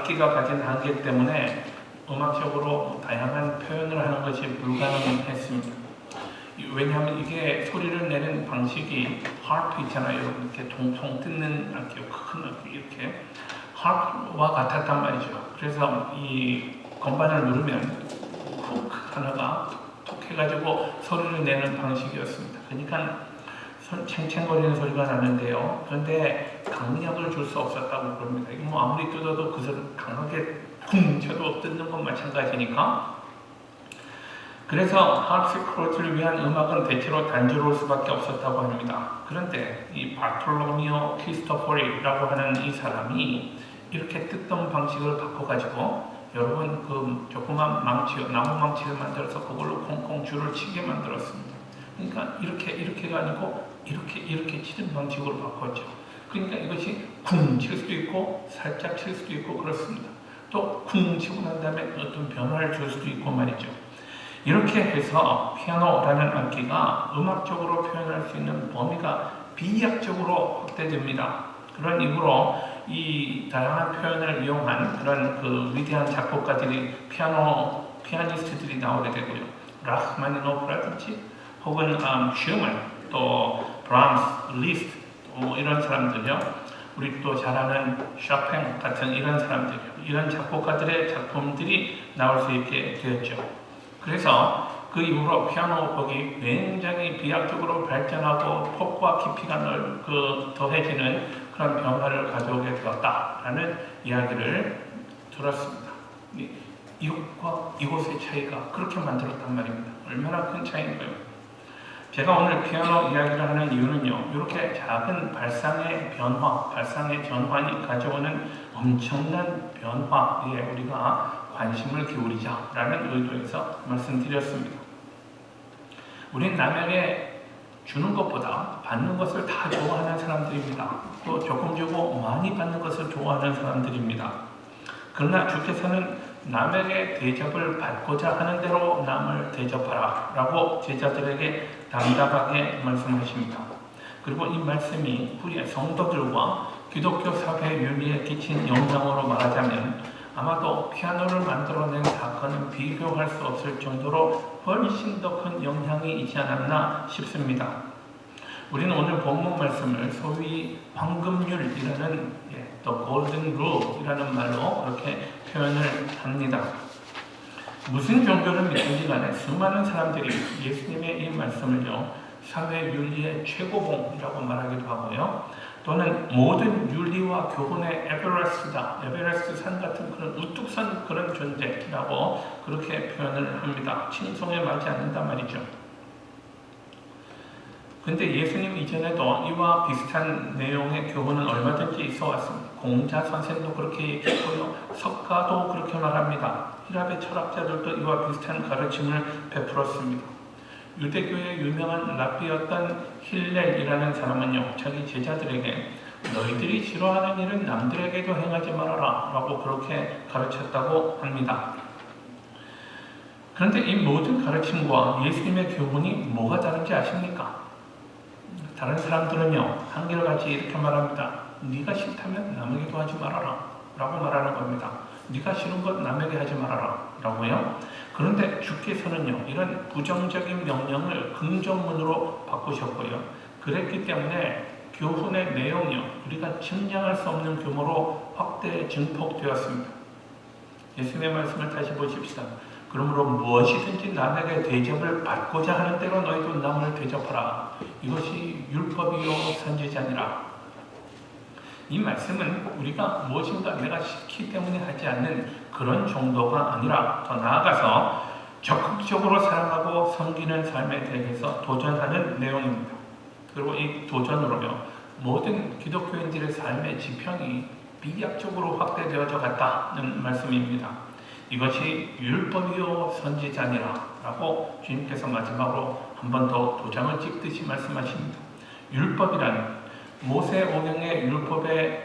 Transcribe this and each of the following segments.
악기가 가진 한계 때문에 음악적으로 다양한 표현을 하는 것이 불가능했습니다. 왜냐하면 이게 소리를 내는 방식이 하프 있잖아요. 이렇게 통통 뜯는 악기, 큰 악기 이렇게 하프와 같았단 말이죠. 그래서 이 건반을 누르면 훅 하나가 톡 해가지고 소리를 내는 방식이었습니다. 그러니까 챙챙거리는 소리가 나는데요. 그런데 강약을 줄 수 없었다고 그럽니다. 이거 뭐 아무리 뜯어도 그 소리 강하게 쿵 쳐도 뜯는 건 마찬가지니까. 그래서 하프시크로트를 위한 음악은 대체로 단조로울 수밖에 없었다고 합니다. 그런데 이 바톨로미오 크리스토퍼리라고 하는 이 사람이 이렇게 뜯던 방식을 바꿔가지고 여러분 그 조그만 망치요, 나무 망치를 만들어서 그걸로 콩콩 줄을 치게 만들었습니다. 그러니까 이렇게가 아니고 이렇게 치는 방식으로 바꿨죠. 그러니까 이것이 쿵 칠 수도 있고 살짝 칠 수도 있고 그렇습니다. 또 쿵 치고 난 다음에 어떤 변화를 줄 수도 있고 말이죠. 이렇게 해서 피아노라는 악기가 음악적으로 표현할 수 있는 범위가 비약적으로 확대됩니다. 그런 이유로 이 다양한 표현을 이용한 그런 그 위대한 작곡가들이 피아니스트들이 나오게 되고요. 라흐마니노프라든지 혹은 슈만, 또 브람스, 리스트 이런 사람들요. 우리 또 잘 아는 쇼팽 같은 이런 사람들이요. 이런 작곡가들의 작품들이 나올 수 있게 되었죠. 그래서 그 이후로 피아노 곡이 굉장히 비약적으로 발전하고 폭과 깊이가 더해지는 그런 변화를 가져오게 되었다라는 이야기를 들었습니다. 이곳과 이곳의 차이가 그렇게 만들었단 말입니다. 얼마나 큰 차이인가요? 제가 오늘 피아노 이야기를 하는 이유는요, 이렇게 작은 발상의 변화, 발상의 전환이 가져오는 엄청난 변화에 우리가 관심을 기울이자라는 의도에서 말씀드렸습니다. 우린 남에게 주는 것보다 받는 것을 다 좋아하는 사람들입니다. 또 조금 주고 많이 받는 것을 좋아하는 사람들입니다. 그러나 주께서는 남에게 대접을 받고자 하는 대로 남을 대접하라 라고 제자들에게 담담하게 말씀하십니다. 그리고 이 말씀이 우리의 성도들과 기독교 사회 윤리에 끼친 영향으로 말하자면 아마도 피아노를 만들어낸 사건은 비교할 수 없을 정도로 훨씬 더 큰 영향이 있지 않았나 싶습니다. 우리는 오늘 본문 말씀을 소위 황금률이라는 또 골든 룰이라는 말로 그렇게 표현을 합니다. 무슨 종교를 믿든지 간에 수많은 사람들이 예수님의 이 말씀을요, 사회 윤리의 최고봉이라고 말하기도 하고요. 또는 모든 윤리와 교훈의 에베레스트다. 에베레스트 산 같은 그런 우뚝 선 그런 존재라고 그렇게 표현을 합니다. 칭송에 맞지 않는다 말이죠. 근데 예수님 이전에도 이와 비슷한 내용의 교훈은 얼마든지 있어 왔습니다. 공자 선생도 그렇게 얘기했고요. 석가도 그렇게 말합니다. 히랍의 철학자들도 이와 비슷한 가르침을 베풀었습니다. 유대교의 유명한 랍비였던 힐렐이라는 사람은요, 자기 제자들에게 너희들이 싫어하는 일은 남들에게도 행하지 말아라 라고 그렇게 가르쳤다고 합니다. 그런데 이 모든 가르침과 예수님의 교훈이 뭐가 다른지 아십니까? 다른 사람들은요, 한결같이 이렇게 말합니다. 네가 싫다면 남에게도 하지 말아라 라고 말하는 겁니다. 네가 싫은 것 남에게 하지 말아라 라고요. 그런데 주께서는요, 이런 부정적인 명령을 긍정문으로 바꾸셨고요. 그랬기 때문에 교훈의 내용이요, 우리가 측량할 수 없는 규모로 확대 증폭되었습니다. 예수님의 말씀을 다시 보십시다. 그러므로 무엇이든지 남에게 대접을 받고자 하는 대로 너희도 남을 대접하라. 이것이 율법이요 선지자니라. 이 말씀은 우리가 무엇인가 내가 싫기 때문에 하지 않는 그런 정도가 아니라 더 나아가서 적극적으로 사랑하고 섬기는 삶에 대해서 도전하는 내용입니다. 그리고 이 도전으로요, 모든 기독교인들의 삶의 지평이 비약적으로 확대되어져 갔다는 말씀입니다. 이것이 율법이요 선지자니라 라고 주님께서 마지막으로 한 번 더 도장을 찍듯이 말씀하십니다. 율법이란 모세오경의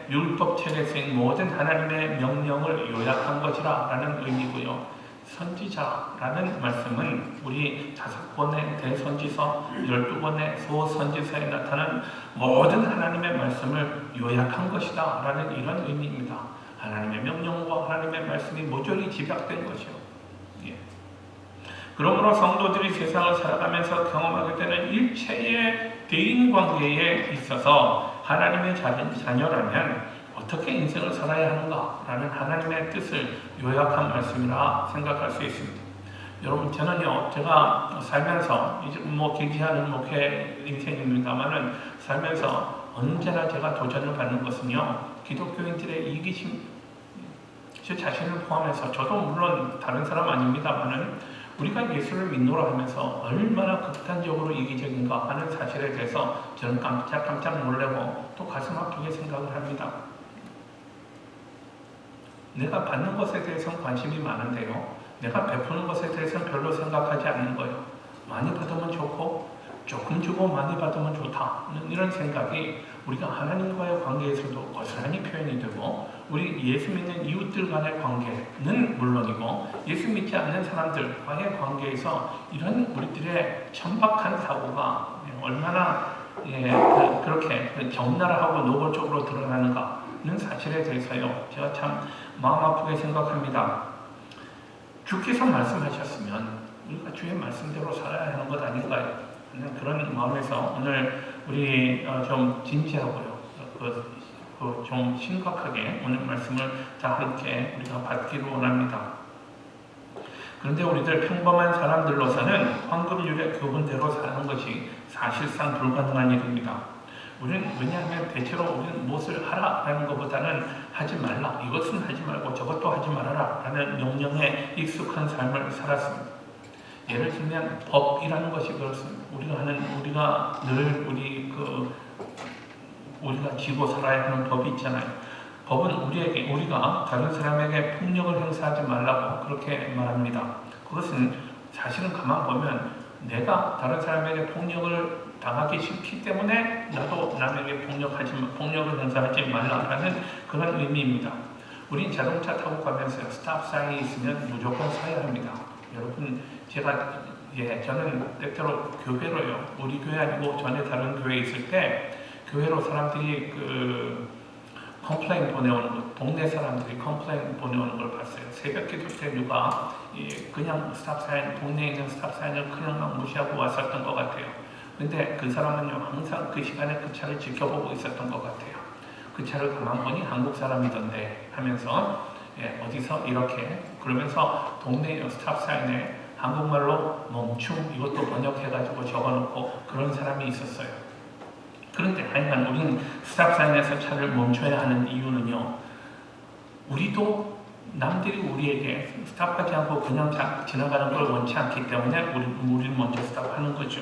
율법책에 쓰인 모든 하나님의 명령을 요약한 것이라 라는 의미고요. 선지자라는 말씀은 우리 5권의 대선지서, 12권의 소선지서에 나타난 모든 하나님의 말씀을 요약한 것이다 라는 이런 의미입니다. 하나님의 명령과 하나님의 말씀이 모조리 집약된 것이요. 예. 그러므로 성도들이 세상을 살아가면서 경험하게 되는 일체의 대인관계에 있어서 하나님의 자녀라면 어떻게 인생을 살아야 하는가라는 하나님의 뜻을 요약한 말씀이라 생각할 수 있습니다. 여러분, 저는요, 제가 살면서 이제 길지 않은 목회 인생입니다만은 살면서 언제나 제가 도전을 받는 것은요, 기독교인들의 이기심, 제 자신을 포함해서 저도 물론 다른 사람 아닙니다만은 우리가 예수를 믿노라 하면서 얼마나 극단적으로 이기적인가 하는 사실에 대해서 저는 깜짝 놀래고 또 가슴 아프게 생각을 합니다. 내가 받는 것에 대해서는 관심이 많은데요, 내가 베푸는 것에 대해서는 별로 생각하지 않는 거예요. 많이 받으면 좋고 조금 주고 많이 받으면 좋다, 이런 생각이 우리가 하나님과의 관계에서도 고스란히 표현이 되고, 우리 예수 믿는 이웃들 간의 관계는 물론이고 예수 믿지 않는 사람들과의 관계에서 이런 우리들의 천박한 사고가 얼마나 그렇게 적나라하고 노골적으로 드러나는가는 사실에 대해서요, 제가 참 마음 아프게 생각합니다. 주께서 말씀하셨으면 우리가 주의 말씀대로 살아야 하는 것 아닌가요? 그런 마음에서 오늘 우리 좀 진지하고요, 좀 심각하게 오늘 말씀을 다 함께 우리가 받기를 원합니다. 그런데 우리들 평범한 사람들로서는 황금률의 교훈대로 사는 것이 사실상 불가능한 일입니다. 왜냐하면 대체로 우리는 무엇을 하라라는 것보다는 하지 말라, 이것은 하지 말고 저것도 하지 말아라 라는 명령에 익숙한 삶을 살았습니다. 예를 들면 법이라는 것이 그렇습니다. 우리가 늘 우리가 지고 살아야 하는 법이 있잖아요. 법은 우리가 다른 사람에게 폭력을 행사하지 말라고 그렇게 말합니다. 그것은 사실은 가만 보면 내가 다른 사람에게 폭력을 당하기 싫기 때문에 나도 남에게 폭력을 행사하지 말라라는 그런 의미입니다. 우린 자동차 타고 가면서 스탑 사인이 있으면 무조건 서야 합니다. 여러분, 저는 때때로 교회로요, 우리 교회 아니고 전에 다른 교회에 있을 때 교회로 사람들이 컴플레인 보내오는 것, 동네 사람들이 컴플레인 보내오는 걸 봤어요. 새벽 기도 때 누가 그냥 동네에 있는 스탑 사인을 그냥 막 무시하고 왔었던 것 같아요. 근데 그 사람은요, 항상 그 시간에 그 차를 지켜보고 있었던 것 같아요. 그 차를 가만 보니 한국 사람이던데 하면서 어디서 이렇게 그러면서 동네 스탑 사인에 한국말로 멈춤 이것도 번역해가지고 적어놓고 그런 사람이 있었어요. 그런데 하여간 우리는 스탑사인에서 차를 멈춰야 하는 이유는요, 우리도 남들이 우리에게 스탑하지 않고 그냥 지나가는 걸 원치 않기 때문에 우리는 먼저 스탑하는 거죠.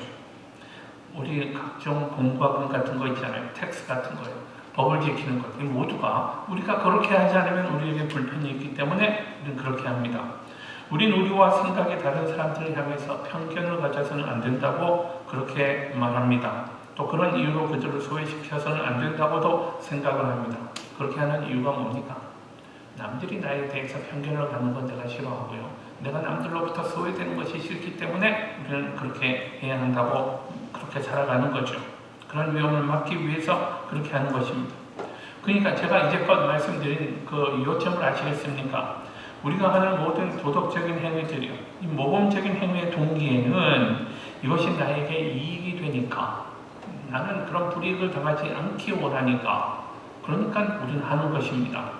우리 각종 공과금 같은 거 있잖아요. 텍스 같은 거요. 법을 지키는 것. 모두가 우리가 그렇게 하지 않으면 우리에게 불편이 있기 때문에 우리는 그렇게 합니다. 우리와 생각이 다른 사람들을 향해서 편견을 가져서는 안 된다고 그렇게 말합니다. 또 그런 이유로 그들을 소외시켜서는 안 된다고도 생각을 합니다. 그렇게 하는 이유가 뭡니까? 남들이 나에 대해서 편견을 갖는 건 내가 싫어하고요, 내가 남들로부터 소외되는 것이 싫기 때문에 우리는 그렇게 해야 한다고 그렇게 살아가는 거죠. 그런 위험을 막기 위해서 그렇게 하는 것입니다. 그러니까 제가 이제껏 말씀드린 그 요점을 아시겠습니까? 우리가 하는 모든 도덕적인 행위들이요, 이 모범적인 행위의 동기에는 이것이 나에게 이익이 되니까, 나는 그런 불이익을 당하지 않기 원하니까, 그러니까 우리는 하는 것입니다.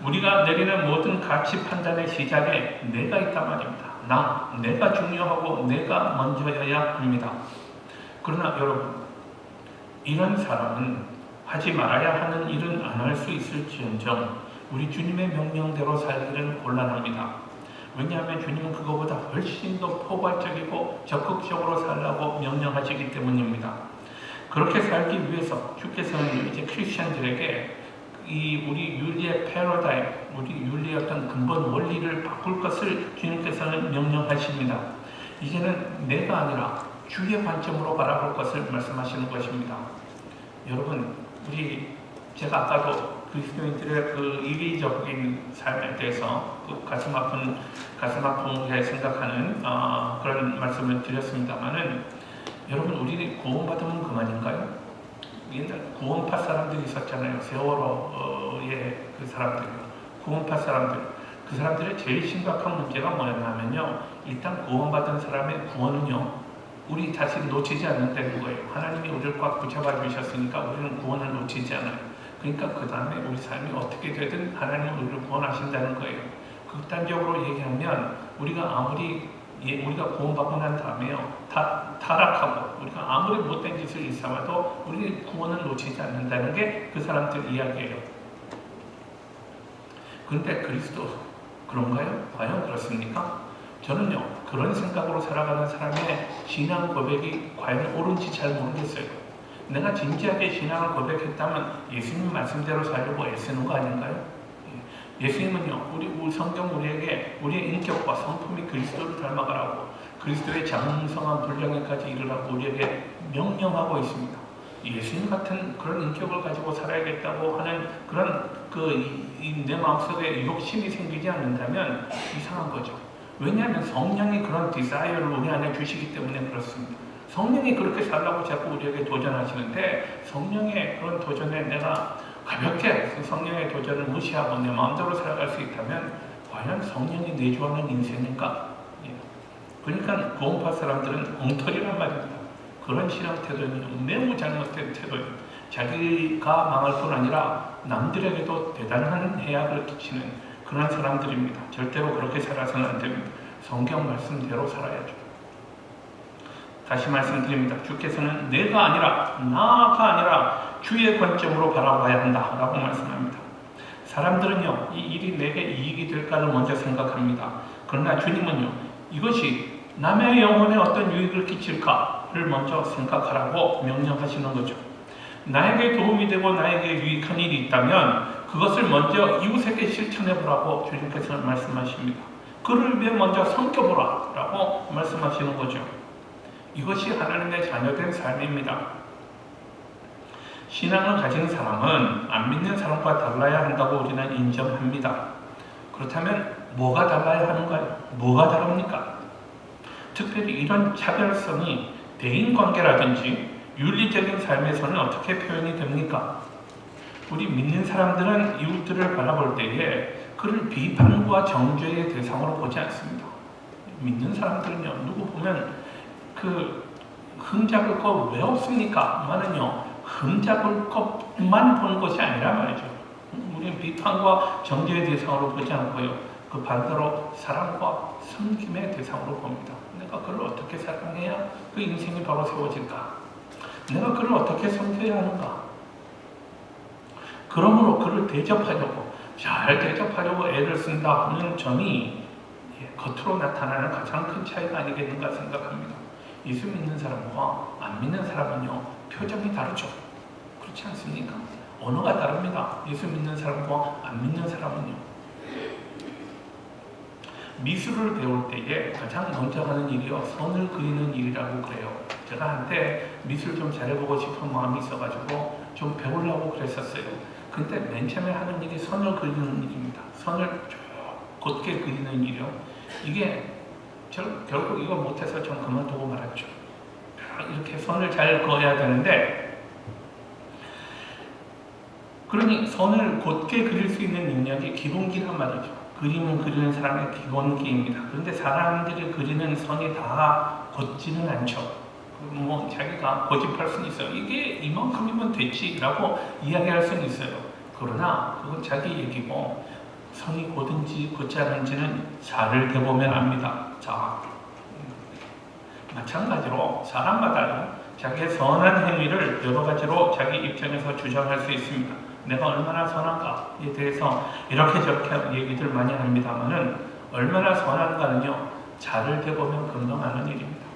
우리가 내리는 모든 가치 판단의 시작에 내가 있단 말입니다. 내가 중요하고 내가 먼저여야 합니다. 그러나 여러분, 이런 사람은 하지 말아야 하는 일은 안 할 수 있을지언정 우리 주님의 명령대로 살기는 곤란합니다. 왜냐하면 주님은 그거보다 훨씬 더 포괄적이고 적극적으로 살라고 명령하시기 때문입니다. 그렇게 살기 위해서 주께서는 이제 크리스천들에게 우리 윤리의 패러다임, 우리 윤리의 어떤 근본 원리를 바꿀 것을 주님께서는 명령하십니다. 이제는 내가 아니라 주의 관점으로 바라볼 것을 말씀하시는 것입니다. 여러분, 제가 아까도 그리스도인들의 그 이기적인 삶에 대해서 가슴 아프게 생각하는 그런 말씀을 드렸습니다만은, 여러분, 우리 구원받으면 그만인가요? 옛날 구원파 사람들이 있었잖아요. 세월호의 그 사람들, 구원파 사람들. 그 사람들의 제일 심각한 문제가 뭐였냐면요. 일단 구원받은 사람의 구원은요. 우리 자신을 놓치지 않는다는 거예요. 하나님이 우리를 꽉 붙잡아 주셨으니까 우리는 구원을 놓치지 않아요. 그러니까 그 다음에 우리 삶이 어떻게 되든 하나님은 우리를 구원하신다는 거예요. 극단적으로 얘기하면 우리가 아무리 우리가 구원받고 난 다음에요. 타락하고 우리가 아무리 못된 짓을 일삼아도 우리 구원을 놓치지 않는다는 게 그 사람들 이야기예요. 그런데 그리스도 그런가요? 과연 그렇습니까? 저는요. 그런 생각으로 살아가는 사람의 신앙 고백이 과연 옳은지 잘 모르겠어요. 내가 진지하게 신앙을 고백했다면 예수님 말씀대로 살려고 애쓰는 거 아닌가요? 예수님은요, 우리 성경 우리에게 우리의 인격과 성품이 그리스도를 닮아가라고 그리스도의 장성한 분량에까지 이르라고 우리에게 명령하고 있습니다. 예수님 같은 그런 인격을 가지고 살아야겠다고 하는 그런 내 마음속에 욕심이 생기지 않는다면 이상한 거죠. 왜냐하면 성령이 그런 디자이어를 우리 안에 주시기 때문에 그렇습니다. 성령이 그렇게 살라고 자꾸 우리에게 도전하시는데 성령의 그런 도전에 내가 가볍게 성령의 도전을 무시하고 내 마음대로 살아갈 수 있다면 과연 성령이 내주하는 인생인가? 그러니까 구원파 사람들은 엉터리란 말입니다. 그런 신앙 태도는 매우 잘못된 태도예요. 자기가 망할 뿐 아니라 남들에게도 대단한 해악을 끼치는 그런 사람들입니다. 절대로 그렇게 살아서는 안 됩니다. 성경 말씀대로 살아야죠. 다시 말씀드립니다. 주께서는 내가 아니라 나가 아니라 주의 관점으로 바라봐야 한다라고 말씀합니다. 사람들은요, 이 일이 내게 이익이 될까를 먼저 생각합니다. 그러나 주님은요, 이것이 남의 영혼에 어떤 유익을 끼칠까를 먼저 생각하라고 명령하시는 거죠. 나에게 도움이 되고 나에게 유익한 일이 있다면 그것을 먼저 이웃에게 실천해보라고 주님께서 말씀하십니다. 그를 위해 먼저 섬겨보라 라고 말씀하시는 거죠. 이것이 하나님의 자녀된 삶입니다. 신앙을 가진 사람은 안 믿는 사람과 달라야 한다고 우리는 인정합니다. 그렇다면 뭐가 달라야 하는가요? 뭐가 다릅니까? 특별히 이런 차별성이 대인관계라든지 윤리적인 삶에서는 어떻게 표현이 됩니까? 우리 믿는 사람들은 이웃들을 바라볼 때에 그를 비판과 정죄의 대상으로 보지 않습니다. 믿는 사람들은요, 누구 보면 흠잡을 거 왜 없습니까? 만은요, 흠잡을 것만 보는 것이 아니라 말이죠. 우리는 비판과 정죄의 대상으로 보지 않고요. 그 반대로 사랑과 섬김의 대상으로 봅니다. 내가 그를 어떻게 사랑해야 그 인생이 바로 세워질까? 내가 그를 어떻게 섬겨야 하는가? 그러므로 그를 대접하려고, 잘 대접하려고 애를 쓴다 하는 점이 겉으로 나타나는 가장 큰 차이가 아니겠는가 생각합니다. 예수 믿는 사람과 안 믿는 사람은요, 표정이 다르죠. 그렇지 않습니까? 언어가 다릅니다. 예수 믿는 사람과 안 믿는 사람은요. 미술을 배울 때에 가장 먼저 하는 일이요, 선을 그리는 일이라고 그래요. 제가 한때 미술 좀 잘해보고 싶은 마음이 있어가지고 좀 배우려고 그랬었어요. 근데 맨 처음에 하는 일이 선을 그리는 일입니다. 선을 쭉 곧게 그리는 일이요. 이게 결국 이거 못해서 좀 그만두고 말았죠. 이렇게 선을 잘 그어야 되는데, 그러니 선을 곧게 그릴 수 있는 능력이 기본기란 말이죠. 그림을 그리는 사람의 기본기입니다. 그런데 사람들이 그리는 선이 다 곧지는 않죠. 뭐 자기가 고집할 수는 있어요. 이게 이만큼이면 됐지라고 이야기할 수는 있어요. 그러나 그건 자기 얘기고, 선이 곧은지 곧지 않은지는 살을 대보면 압니다. 자, 마찬가지로 사람마다요, 자기의 선한 행위를 여러 가지로 자기 입장에서 주장할 수 있습니다. 내가 얼마나 선한가에 대해서 이렇게 저렇게 얘기들 많이 합니다만은, 얼마나 선한가는요, 자를 대보면 금방 아는 일입니다.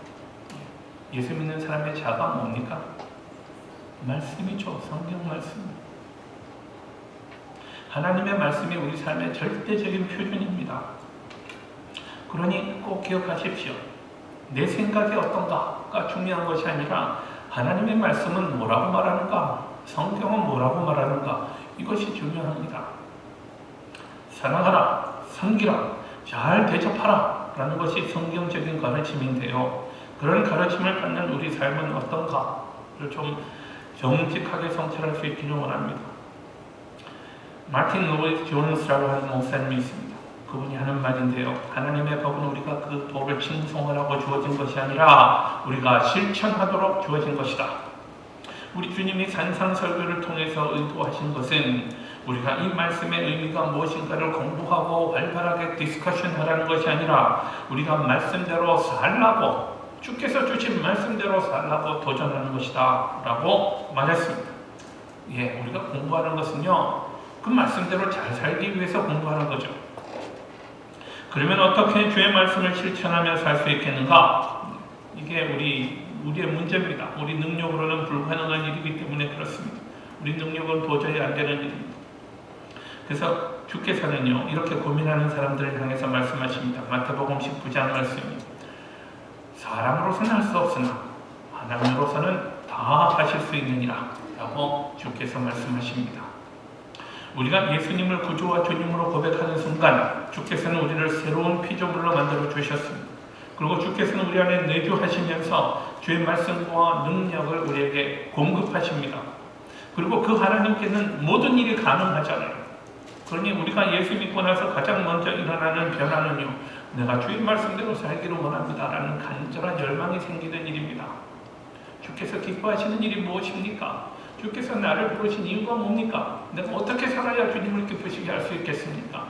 예수 믿는 사람의 자가 뭡니까? 말씀이죠. 성경 말씀. 하나님의 말씀이 우리 삶의 절대적인 표준입니다. 그러니 꼭 기억하십시오. 내 생각이 어떤가가 중요한 것이 아니라 하나님의 말씀은 뭐라고 말하는가, 성경은 뭐라고 말하는가, 이것이 중요합니다. 사랑하라, 섬기라, 잘 대접하라 라는 것이 성경적인 가르침인데요. 그런 가르침을 받는 우리 삶은 어떤가를 좀 정직하게 성찰할 수 있기를 원합니다. 마틴 로이드 존스라고 하는 목사님이 있습니다. 그분이 하는 말인데요. 하나님의 법은 우리가 그 법을 칭송하라고 주어진 것이 아니라 우리가 실천하도록 주어진 것이다. 우리 주님이 산상설교를 통해서 의도하신 것은 우리가 이 말씀의 의미가 무엇인가를 공부하고 활발하게 디스커션하라는 것이 아니라 우리가 말씀대로 살라고, 주께서 주신 말씀대로 살라고 도전하는 것이다 라고 말했습니다. 예, 우리가 공부하는 것은요, 그 말씀대로 잘 살기 위해서 공부하는 거죠. 그러면 어떻게 주의 말씀을 실천하며 살 수 있겠는가? 이게 우리의 문제입니다. 우리 능력으로는 불가능한 일이기 때문에 그렇습니다. 우리 능력은 도저히 안 되는 일입니다. 그래서 주께서는요, 이렇게 고민하는 사람들을 향해서 말씀하십니다. 마태복음 19장 말씀입니다. 사람으로서는 할 수 없으나 하나님으로서는 다 하실 수 있느니라 라고 주께서 말씀하십니다. 우리가 예수님을 구주와 주님으로 고백하는 순간 주께서는 우리를 새로운 피조물로 만들어 주셨습니다. 그리고 주께서는 우리 안에 내주하시면서 주의 말씀과 능력을 우리에게 공급하십니다. 그리고 그 하나님께는 모든 일이 가능하잖아요. 그러니 우리가 예수 믿고 나서 가장 먼저 일어나는 변화는요, 내가 주의 말씀대로 살기를 원합니다 라는 간절한 열망이 생기는 일입니다. 주께서 기뻐하시는 일이 무엇입니까? 주께서 나를 부르신 이유가 뭡니까? 내가 어떻게 살아야 주님을 기쁘시게 할 수 있겠습니까?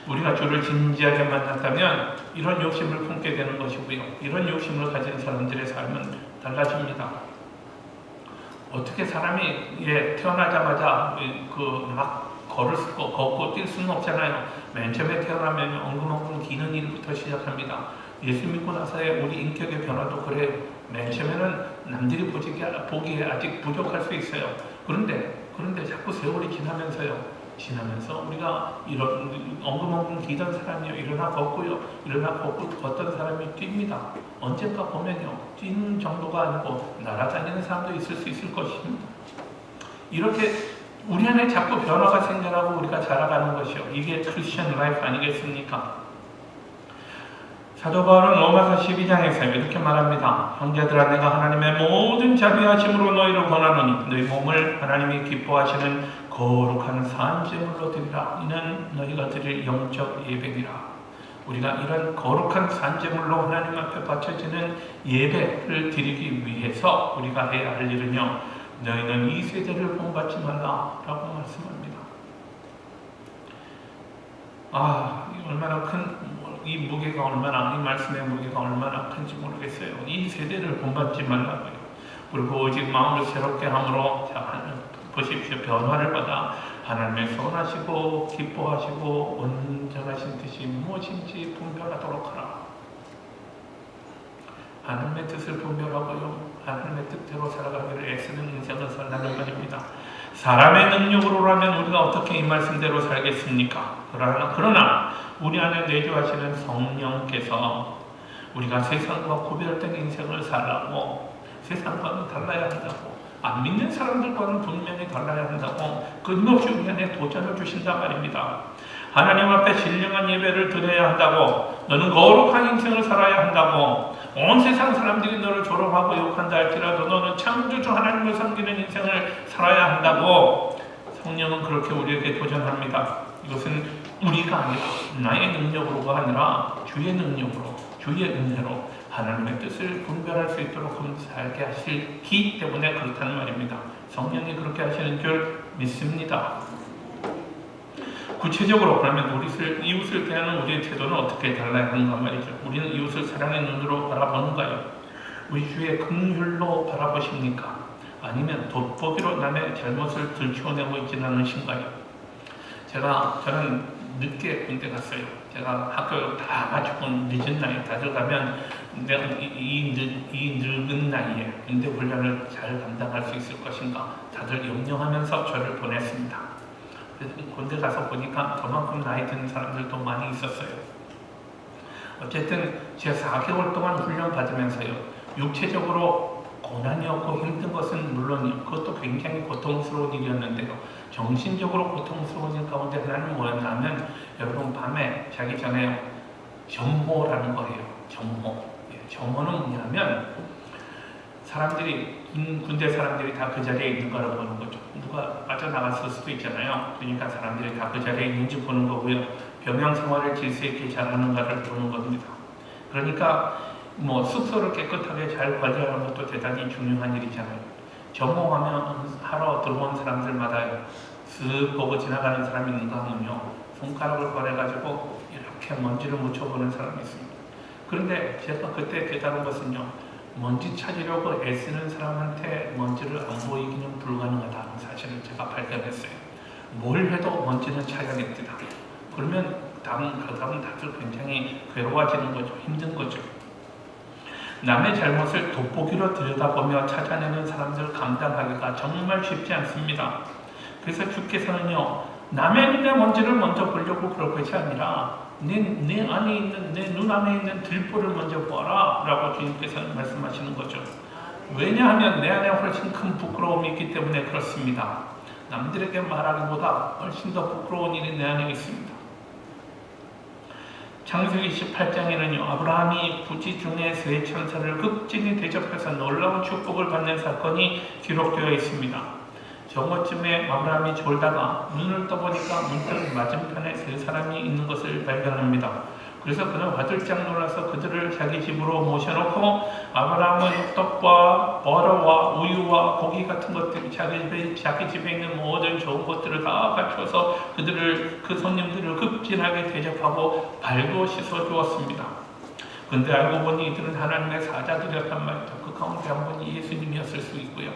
우리가 주를 진지하게 만났다면 이런 욕심을 품게 되는 것이고요. 이런 욕심을 가진 사람들의 삶은 달라집니다. 어떻게 사람이 태어나자마자 막 걷고 뛸 수는 없잖아요. 맨 처음에 태어나면 엉금엉금 기는 일부터 시작합니다. 예수 믿고 나서의 우리 인격의 변화도 그래요. 맨 처음에는 남들이 보기에 아직 부족할 수 있어요. 그런데 자꾸 세월이 지나면서 우리가 이런 엉금엉금 기던 사람이요, 일어나 걷고요, 일어나 걷던 사람이 뜁니다. 언젠가 보면요, 뛰는 정도가 아니고 날아다니는 사람도 있을 수 있을 것입니다. 이렇게 우리 안에 자꾸 변화가 생겨나고 우리가 자라가는 것이요, 이게 크리스천 라이프 아니겠습니까? 사도 바울은 로마서 12장에서 이렇게 말합니다. 형제들아, 내가 하나님의 모든 자비하심으로 너희를 권하노니 너희 몸을 하나님이 기뻐하시는 거룩한 산제물로 드리라. 이는 너희가 드릴 영적 예배니라. 우리가 이런 거룩한 산제물로 하나님 앞에 바쳐지는 예배를 드리기 위해서 우리가 해야 할 일은요, 너희는 이 세대를 본받지 말라 라고 말씀합니다. 이 말씀의 무게가 얼마나 큰지 모르겠어요. 이 세대를 본받지 말라고요. 그리고 오직 마음을 새롭게 함으로, 보십시오, 변화를 받아 하나님의 선하시고 기뻐하시고 온전하신 뜻이 무엇인지 분별하도록 하라. 하나님의 뜻을 분별하고요, 하나님의 뜻대로 살아가기를 애쓰는 인생을 살라는 말입니다. 사람의 능력으로라면 우리가 어떻게 이 말씀대로 살겠습니까? 그러나 우리 안에 내주하시는 성령께서 우리가 세상과 구별된 인생을 살라고, 세상과는 달라야 한다고, 안 믿는 사람들과는 분명히 달라야 한다고 끊임없이 우리 안에 도전을 주신단 말입니다. 하나님 앞에 신령한 예배를 드려야 한다고, 너는 거룩한 인생을 살아야 한다고, 온 세상 사람들이 너를 조롱하고 욕한다 할지라도 너는 창조주 하나님을 섬기는 인생을 살아야 한다고 성령은 그렇게 우리에게 도전합니다. 이것은 우리가 아니라, 나의 능력으로가 아니라 주의 능력으로, 주의 은혜로 하나님의 뜻을 분별할 수 있도록 살게 하시기 때문에 그렇다는 말입니다. 성령이 그렇게 하시는 줄 믿습니다. 구체적으로 그러면 이웃을 대하는 우리의 태도는 어떻게 달라야 하는가 말이죠. 우리는 이웃을 사랑의 눈으로 바라보는가요? 우리 주의 긍휼로 바라보십니까? 아니면 돋보기로 남의 잘못을 들추어내고 있지는 않으신가요? 저는 늦게 군대 갔어요. 제가 학교 다 마치고 늦은 나이에 다들 가면 내가 이 늙은 나이에 군대 훈련을 잘 감당할 수 있을 것인가 다들 염려하면서 저를 보냈습니다. 군대 가서 보니까 저만큼 나이 든 사람들도 많이 있었어요. 어쨌든 제가 4개월 동안 훈련 받으면서요, 육체적으로 고난이었고 힘든 것은 물론이요, 그것도 굉장히 고통스러운 일이었는데요, 정신적으로 고통스러운 일 가운데 하나는 뭐였냐면, 여러분 밤에 자기 전에 점호라는 거예요. 점호는 뭐냐면 사람들이 군대 사람들이 다 그 자리에 있는 거라고 보는 거죠. 누가 빠져나갔을 수도 있잖아요. 그러니까 사람들이 다 그 자리에 있는지 보는 거고요. 병영 생활을 질서 있게 잘하는가를 보는 겁니다. 그러니까 뭐 숙소를 깨끗하게 잘 관리하는 것도 대단히 중요한 일이잖아요. 점호하면 하러 들어온 사람들마다 쓱 보고 지나가는 사람이 있는가 하면요, 손가락을 꺼내가지고 이렇게 먼지를 묻혀보는 사람이 있습니다. 그런데 제가 그때 깨달은 것은요, 먼지 찾으려고 애쓰는 사람한테 먼지를 안 보이기는 불가능하다는 사실을 제가 발견했어요. 뭘 해도 먼지는 찾아냅니다. 그러면 그다음 다들 굉장히 괴로워지는 거죠. 힘든 거죠. 남의 잘못을 돋보기로 들여다보며 찾아내는 사람들 감당하기가 정말 쉽지 않습니다. 그래서 주께서는요, 남의 눈에 먼지를 먼저 보려고 그럴 것이 아니라 내 안에 있는, 내 눈 안에 있는 들보를 먼저 보아라 라고 주님께서는 말씀하시는 거죠. 왜냐하면 내 안에 훨씬 큰 부끄러움이 있기 때문에 그렇습니다. 남들에게 말하기보다 훨씬 더 부끄러운 일이 내 안에 있습니다. 창세기 18장에는요, 아브라함이 부지 중에 세 천사를 극진히 대접해서 놀라운 축복을 받는 사건이 기록되어 있습니다. 정오쯤에 아브라함이 졸다가 눈을 떠보니까 문득 맞은편에 세 사람이 있는 것을 발견합니다. 그래서 그는 화들짝 놀라서 그들을 자기 집으로 모셔놓고 아브라함은 떡과 버터와 우유와 고기 같은 것들이 자기 집에 있는 모든 좋은 것들을 다 갖춰서 그 손님들을 극진하게 대접하고 발도 씻어 주었습니다. 근데 알고 보니 이들은 하나님의 사자들이었단 말이죠. 그 가운데 한 분이 예수님이었을 수 있고요.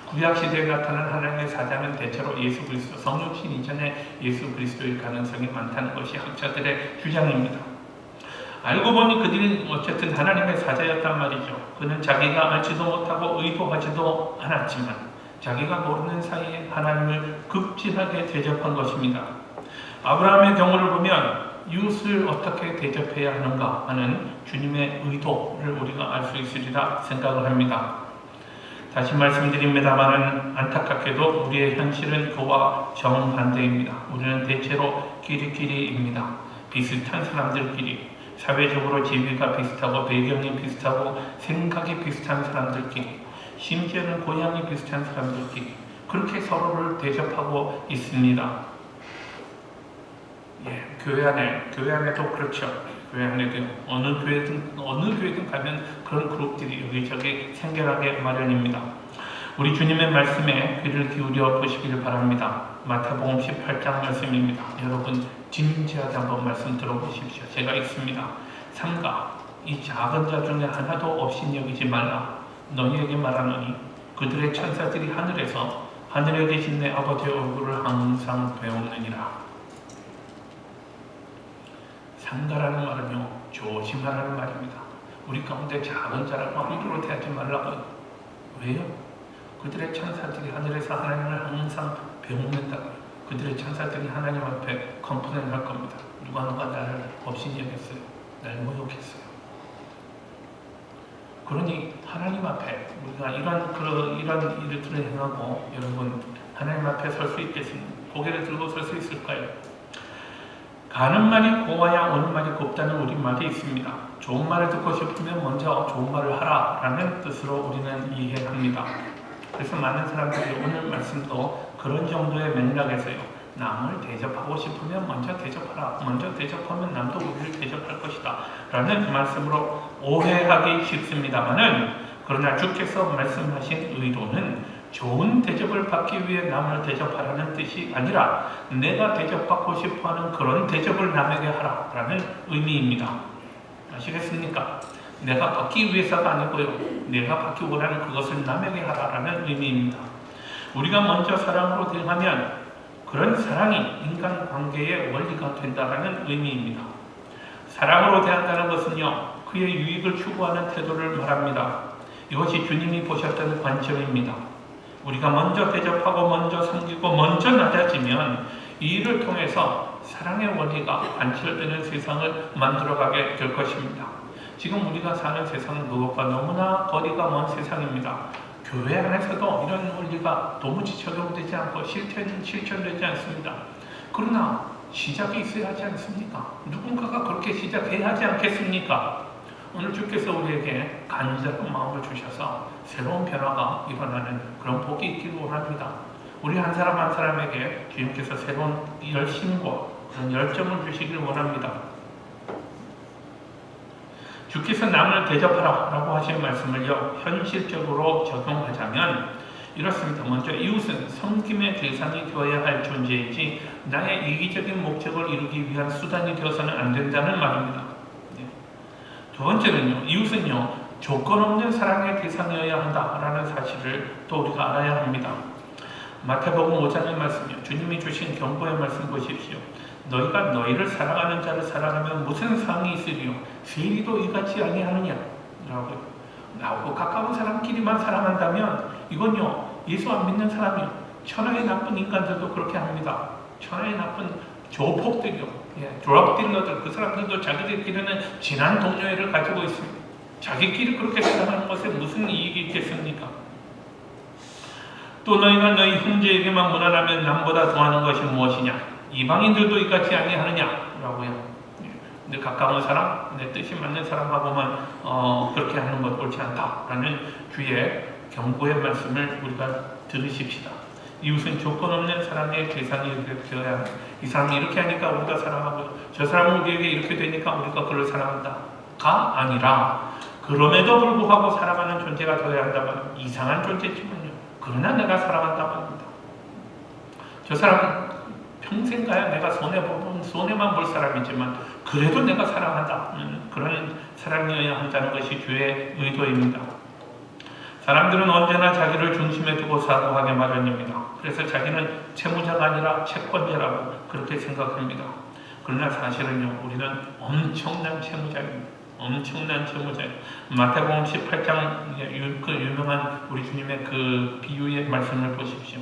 구약시대에 나타난 하나님의 사자는 대체로 예수 그리스도, 성육신 이전에 예수 그리스도일 가능성이 많다는 것이 학자들의 주장입니다. 알고 보니 그들이 어쨌든 하나님의 사자였단 말이죠. 그는 자기가 알지도 못하고 의도하지도 않았지만 자기가 모르는 사이에 하나님을 극진하게 대접한 것입니다. 아브라함의 경우를 보면 이웃을 어떻게 대접해야 하는가 하는 주님의 의도를 우리가 알 수 있으리라 생각을 합니다. 다시 말씀드립니다만은 안타깝게도 우리의 현실은 그와 정반대입니다. 우리는 대체로 끼리끼리입니다. 비슷한 사람들끼리, 사회적으로 지위가 비슷하고 배경이 비슷하고 생각이 비슷한 사람들끼리, 심지어는 고향이 비슷한 사람들끼리 그렇게 서로를 대접하고 있습니다. 교회 안에도 그렇죠. 교회 안에도 어느 교회든 가면 그런 그룹들이 여기저기 생겨나게 마련입니다. 우리 주님의 말씀에 귀를 기울여 보시기를 바랍니다. 마태복음 18장 말씀입니다. 여러분 진지하게 한번 말씀 들어보십시오. 제가 읽습니다. 삼가 이 작은 자 중에 하나도 없이 여기지 말라. 너희에게 말하노니 그들의 천사들이 하늘에 계신 내 아버지의 얼굴을 항상 배우느니라. 상가라는 말은요, 조심하라는 말입니다. 우리 가운데 작은 자라고 함부로 대하지 말라고요. 왜요? 그들의 천사들이 하늘에서 하나님을 항상 배움낸다고요. 그들의 천사들이 하나님 앞에 컴플레인 할 겁니다. 누가 나를 없이 여겼어요. 날 모욕했어요. 그러니 하나님 앞에 우리가 이런 일들을 행하고 여러분 하나님 앞에 설 수 있겠습니까? 고개를 들고 설 수 있을까요? 가는 말이 고와야 오는 말이 곱다는 우리말이 있습니다. 좋은 말을 듣고 싶으면 먼저 좋은 말을 하라 라는 뜻으로 우리는 이해합니다. 그래서 많은 사람들이 오늘 말씀도 그런 정도의 맥락에서요, 남을 대접하고 싶으면 먼저 대접하라, 먼저 대접하면 남도 우리를 대접할 것이다 라는 말씀으로 오해하기 쉽습니다만은, 그러나 주께서 말씀하신 의도는 좋은 대접을 받기 위해 남을 대접하라는 뜻이 아니라 내가 대접받고 싶어하는 그런 대접을 남에게 하라라는 의미입니다. 아시겠습니까? 내가 받기 위해서가 아니고요, 내가 받기 원하는 그것을 남에게 하라라는 의미입니다. 우리가 먼저 사랑으로 대응하면 그런 사랑이 인간관계의 원리가 된다는 의미입니다. 사랑으로 대한다는 것은요, 그의 유익을 추구하는 태도를 말합니다. 이것이 주님이 보셨던 관점입니다. 우리가 먼저 대접하고 먼저 섬기고 먼저 낮아지면 이 일을 통해서 사랑의 원리가 관철되는 세상을 만들어가게 될 것입니다. 지금 우리가 사는 세상은 그것과 너무나 거리가 먼 세상입니다. 교회 안에서도 이런 원리가 도무지 적용되지 않고 실천되지 않습니다. 그러나 시작이 있어야 하지 않습니까? 누군가가 그렇게 시작해야 하지 않겠습니까? 오늘 주께서 우리에게 간절한 마음을 주셔서 새로운 변화가 일어나는 그런 복이 있기를 원합니다. 우리 한 사람 한 사람에게 주님께서 새로운 열심과 그런 열정을 주시길 원합니다. 주께서 남을 대접하라 라고 하신 말씀을요, 현실적으로 적용하자면 이렇습니다. 먼저 이웃은 섬김의 대상이 되어야 할 존재이지 나의 이기적인 목적을 이루기 위한 수단이 되어서는 안 된다는 말입니다. 두 번째는요, 이웃은요, 조건 없는 사랑의 대상이어야 한다라는 사실을 또 우리가 알아야 합니다. 마태복음 5장의 말씀이요, 주님이 주신 경고의 말씀 보십시오. 너희가 너희를 사랑하는 자를 사랑하면 무슨 상이 있으리요? 세리도 이같이 아니하느냐? 라고 가까운 사람끼리만 사랑한다면 이건요, 예수 안 믿는 사람이요, 천하의 나쁜 인간들도 그렇게 합니다. 천하의 나쁜 조폭들이요, 드럭 딜러들, 그 사람들도 자기들끼리는 진한 동료애를 가지고 있습니다. 자기끼리 그렇게 사랑하는 것에 무슨 이익이 있겠습니까? 또 너희가 너희 형제에게만 무난하면 남보다 더하는 것이 무엇이냐? 이방인들도 이같이 아니하느냐라고요. 근데 가까운 사람, 내 뜻이 맞는 사람하고만 그렇게 하는 것 옳지 않다라는 주의 경고의 말씀을 우리가 들으십시다. 이웃은 조건 없는 사랑의 대상이 되어야 합니다. 이 사람이 이렇게 하니까 우리가 사랑하고 저 사람은 우리에게 이렇게 되니까 우리가 그를 사랑한다가 아니라 그럼에도 불구하고 사랑하는 존재가 되어야 한다면 이상한 존재지만요, 그러나 내가 사랑한다고 합니다. 저 사람은 평생 가야 내가 손해만 볼 사람이지만 그래도 내가 사랑한다, 그런 사랑이어야 한다는 것이 주의 의도입니다. 사람들은 언제나 자기를 중심에 두고 사고하게 마련입니다. 그래서 자기는 채무자가 아니라 채권자라고 그렇게 생각합니다. 그러나 사실은요, 우리는 엄청난 채무자입니다. 엄청난 채무자예요. 마태복음 18장 그 유명한 우리 주님의 그 비유의 말씀을 보십시오.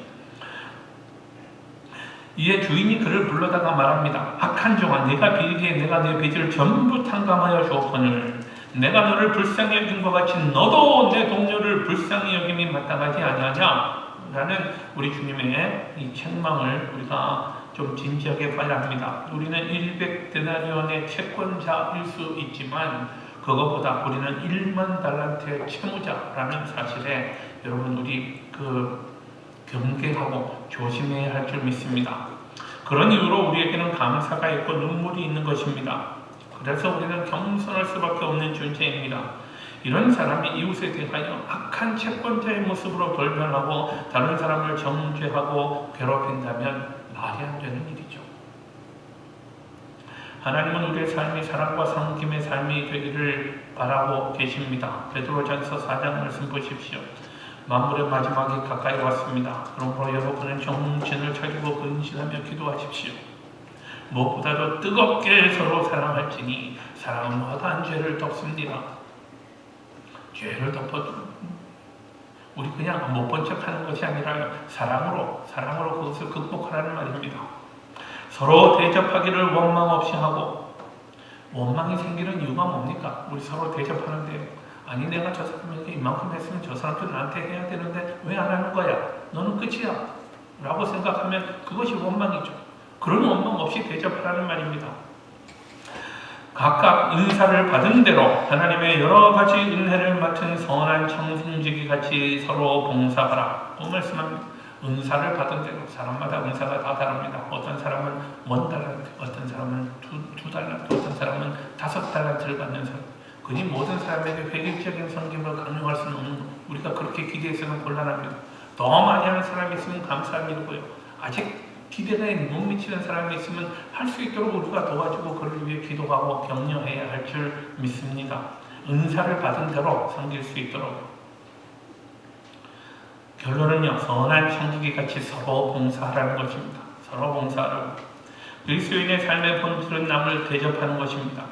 이에 주인이 그를 불러다가 말합니다. 악한 종아, 내가 빌기에 내가 내 빚을 전부 탕감하여 주었거늘 내가 너를 불쌍히 여긴 것 같이 너도 내 동료를 불쌍히 여김이 마땅하지 아니하냐? 라는 우리 주님의 이 책망을 우리가 좀 진지하게 봐야 합니다. 우리는 100데나리온의 채권자일 수 있지만 그것보다 우리는 1만 달란트의 채무자라는 사실에 여러분 우리 경계하고 조심해야 할 줄 믿습니다. 그런 이유로 우리에게는 감사가 있고 눈물이 있는 것입니다. 그래서 우리는 겸손할 수밖에 없는 존재입니다. 이런 사람이 이웃에 대하여 악한 채권자의 모습으로 돌변하고 다른 사람을 정죄하고 괴롭힌다면 말이 안 되는 일이죠. 하나님은 우리의 삶이 사랑과 섬김의 삶이 되기를 바라고 계십니다. 베드로전서 4장 말씀 보십시오. 만물의 마지막이 가까이 왔습니다. 그러므로 여러분은 정신을 차리고 근신하며 기도하십시오. 무엇보다도 뜨겁게 서로 사랑할지니 사랑은 허다한 죄를 덮습니다. 죄를 덮어도 우리 그냥 못 본 척하는 것이 아니라 사랑으로 그것을 극복하라는 말입니다. 서로 대접하기를 원망 없이 하고, 원망이 생기는 이유가 뭡니까? 우리 서로 대접하는데, 아니 내가 저 사람에게 이만큼 했으면 저 사람도 나한테 해야 되는데 왜 안 하는 거야? 너는 끝이야 라고 생각하면 그것이 원망이죠. 그런 원망 없이 대접하라는 말입니다. 각각 은사를 받은 대로 하나님의 여러 가지 은혜를 맡은 선한 청승지기 같이 서로 봉사하라. 또 말씀합니다. 은사를 받은 대로 사람마다 은사가 다 다릅니다. 어떤 사람은 1달란트, 어떤 사람은 2달란트, 어떤 사람은 5달란트를 받는 사람. 그니 모든 사람에게 획일적인 섬김을 강요할 수는 없는 것. 우리가 그렇게 기대해서는 곤란합니다. 더 많이 하는 사람이 있으면 감사한 일이고요. 아직 기대가 못 미치는 사람이 있으면 할 수 있도록 우리가 도와주고 그를 위해 기도하고 격려해야 할 줄 믿습니다. 은사를 받은 대로 섬길 수 있도록. 결론은요, 선한 청지기 같이 서로 봉사하라는 것입니다. 서로 봉사하라고. 그리스도인의 삶의 본질은 남을 대접하는 것입니다.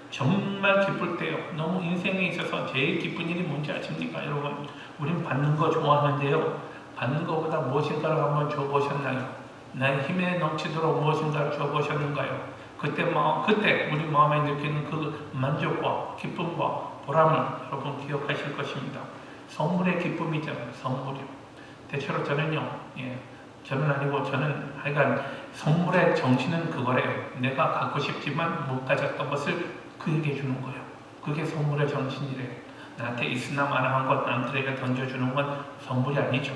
정말 기쁠 때요. 너무 인생에 있어서 제일 기쁜 일이 뭔지 아십니까? 여러분, 우린 받는 거 좋아하는데요. 받는 것보다 무엇인가를 한번 줘보셨나요? 나의 힘에 넘치도록 무엇인가를 줘보셨는가요? 그때 우리 마음에 느끼는 그 만족과 기쁨과 보람을 여러분 기억하실 것입니다. 선물의 기쁨이잖아요. 선물이요. 대체로 저는요, 저는 아니고 저는 하여간 선물의 정신은 그거래요. 내가 갖고 싶지만 못 가졌던 것을 그에게 주는 거예요. 그게 선물의 정신이래. 나한테 있으나 마나한 것 남들에게 던져주는 건 선물이 아니죠.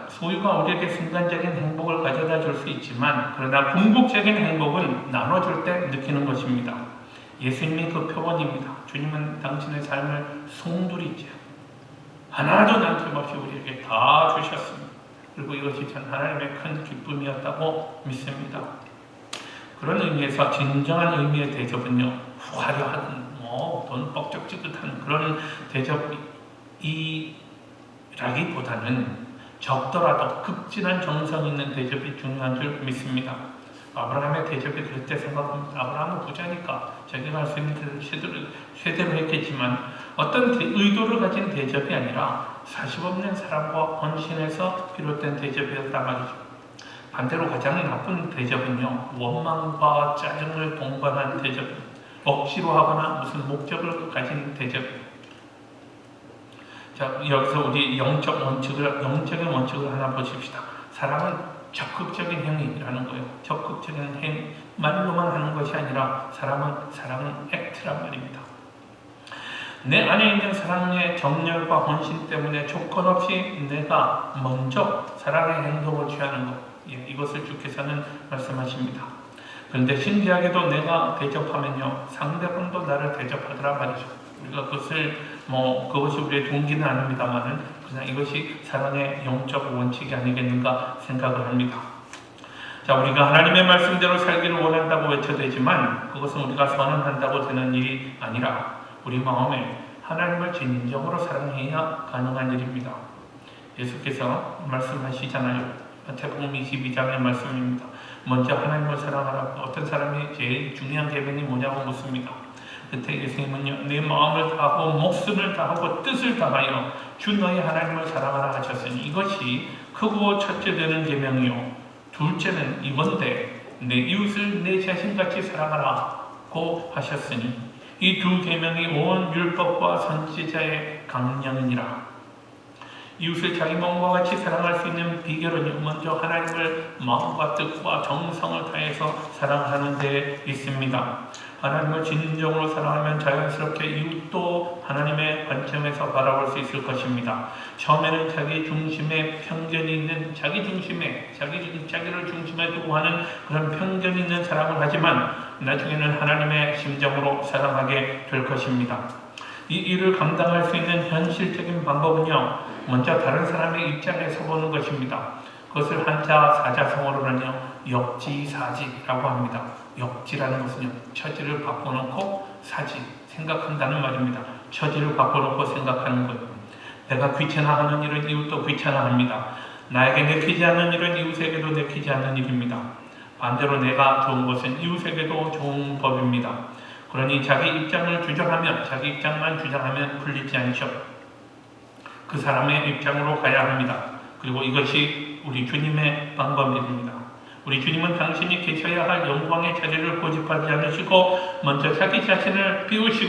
소유가 우리에게 순간적인 행복을 가져다 줄 수 있지만, 그러나 궁극적인 행복은 나눠줄 때 느끼는 것입니다. 예수님이 그 표본입니다. 주님은 당신의 삶을 송두리째 하나도 남김없이 우리에게 다 주셨습니다. 그리고 이것이 전 하나님의 큰 기쁨이었다고 믿습니다. 그런 의미에서 진정한 의미의 대접은요, 화려한 돈 뻑적 지긋한 그런 대접이라기보다는 적더라도 극진한 정성 있는 대접이 중요한 줄 믿습니다. 아브라함의 대접이 그럴 때 생각합니다. 아브라함은 부자니까 자기가 할 수 있는 대로 최대로 했겠지만, 어떤 의도를 가진 대접이 아니라 사십 없는 사랑과 헌신에서 비롯된 대접이었단 말이죠. 반대로 가장 나쁜 대접은요, 원망과 짜증을 동반한 대접, 억지로 하거나 무슨 목적을 가진 대접. 자, 여기서 우리 영적인 원칙을 하나 보십시다. 사랑은 적극적인 행위라는 거예요. 적극적인 행위, 말로만 하는 것이 아니라 사랑은 액트란 말입니다. 내 안에 있는 사랑의 정열과 헌신 때문에 조건 없이 내가 먼저 사랑의 행동을 취하는 것, 이것을 주께서는 말씀하십니다. 그런데 신기하게도 내가 대접하면요, 상대방도 나를 대접하더란 말이죠. 우리가 그것이 우리의 동기는 아닙니다만은, 그냥 이것이 사랑의 영적 원칙이 아니겠는가 생각을 합니다. 자, 우리가 하나님의 말씀대로 살기를 원한다고 외쳐대지만, 그것은 우리가 선언한다고 되는 일이 아니라 우리 마음에 하나님을 진정으로 사랑해야 가능한 일입니다. 예수께서 말씀하시잖아요. 마태복음 22장의 말씀입니다. 먼저 하나님을 사랑하라. 어떤 사람이 제일 중요한 계명이 뭐냐고 묻습니다. 그때 예수님은요, 내 마음을 다하고 목숨을 다하고 뜻을 다하여 주 너의 하나님을 사랑하라 하셨으니 이것이 크고 첫째 되는 계명이요, 둘째는 이건데 내 이웃을 내 자신같이 사랑하라고 하셨으니 이 두 계명이 온 율법과 선지자의 강령이니라. 이웃을 자기 몸과 같이 사랑할 수 있는 비결은 먼저 하나님을 마음과 뜻과 정성을 다해서 사랑하는 데 있습니다. 하나님을 진정으로 사랑하면 자연스럽게 이웃도 하나님의 관점에서 바라볼 수 있을 것입니다. 처음에는 자기 중심에 편견이 있는, 자기를 중심에 두고 하는 그런 편견이 있는 사랑을 하지만 나중에는 하나님의 심정으로 사랑하게 될 것입니다. 이 일을 감당할 수 있는 현실적인 방법은요, 먼저 다른 사람의 입장에 서보는 것입니다. 그것을 한자 사자성어로는요, 역지사지라고 합니다. 역지라는 것은요, 처지를 바꿔놓고 사지, 생각한다는 말입니다. 처지를 바꿔놓고 생각하는 거예요. 내가 귀찮아하는 일은 이웃도 귀찮아합니다. 나에게 내키지 않는 일은 이웃에게도 내키지 않는 일입니다. 반대로 내가 좋은 것은 이웃에게도 좋은 법입니다. 그러니 자기 입장만 주장하면 풀리지 않죠. 그 사람의 입장으로 가야 합니다. 그리고 이것이 우리 주님의 방법입니다. 우리 주님은 당신이 계셔야 할 영광의 자리를 고집하지 않으시고 먼저 자기 자신을 비우시고